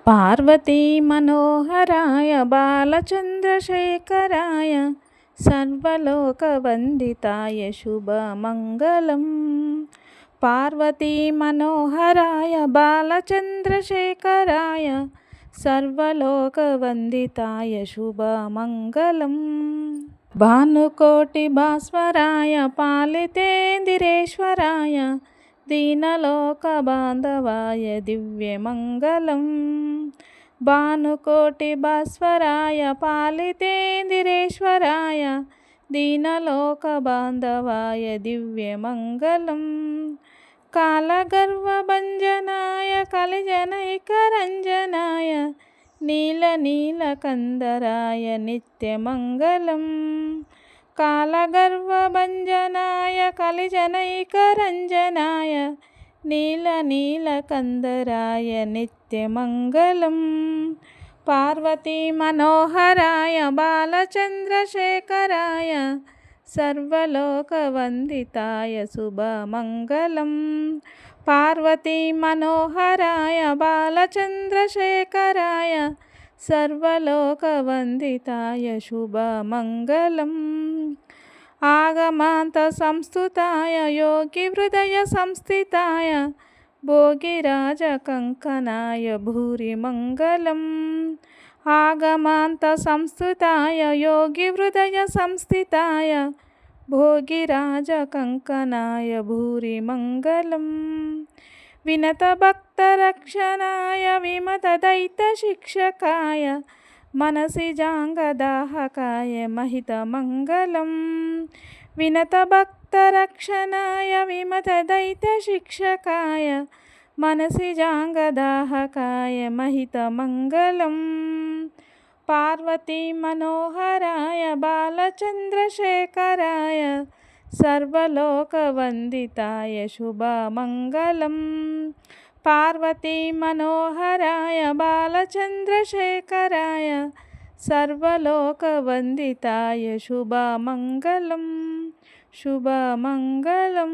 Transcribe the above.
పార్వతీ మనోహరాయ బాలచంద్రశేఖరాయ సర్వలోకవందితాయ శుభమంగళం. పార్వతీ మనోహరాయ బాలచంద్రశేఖరాయ సర్వలోకవందితాయ శుభమంగళం. భానుకోటి భాస్వరాయ పాలితేందిరేశ్వరాయ దీనలోక బాంధవాయ దివ్యమంగళం. భానుకోటి భాస్వరాయ పాలితేందిరేశ్వరాయ దీనలోక బాంధవాయ దివ్యమంగళం. కాలగర్వభంజనాయ కలిజనైకరంజనాయ నీలనీలకందరాయ నిత్యమంగళం. కాలగర్వభంజనాయ కలిజనైకరంజనాయ నీలనీలకందరాయ నిత్యమంగళం. పార్వతీ మనోహరాయ బాలచంద్రశేఖరాయ సర్వలోకవందితాయ శుభమంగళం. పార్వతీ మనోహరాయ బాలచంద్రశేఖరాయ సర్వలోకవందితాయ శుభమంగళం. ఆగమాంత సంస్థుతాయ యోగి హృదయ సంస్థితాయ భోగిరాజ కంకణాయ భూరిమంగళం. ఆగమాంత సంస్థుతాయ యోగి హృదయ సంస్థితాయ భోగిరాజ కంకణాయ భూరిమంగళం. వినత భక్త రక్షణాయ విమత దైత శిక్షకాయ మనసిజాంగదాహకాయ మహితమంగళం. వినత భక్త రక్షణాయ విమత దైత శిక్షకాయ మనసిజాంగదాహకాయ మహితమంగళం. పార్వతీ మనోహరాయ బాలచంద్రశేఖరాయ సర్వలోకవందితాయ శుభమంగళం. పార్వతీ మనోహరాయ బాలచంద్రశేఖరాయ సర్వలోకవందితాయ శుభమంగళం. శుభమంగళం.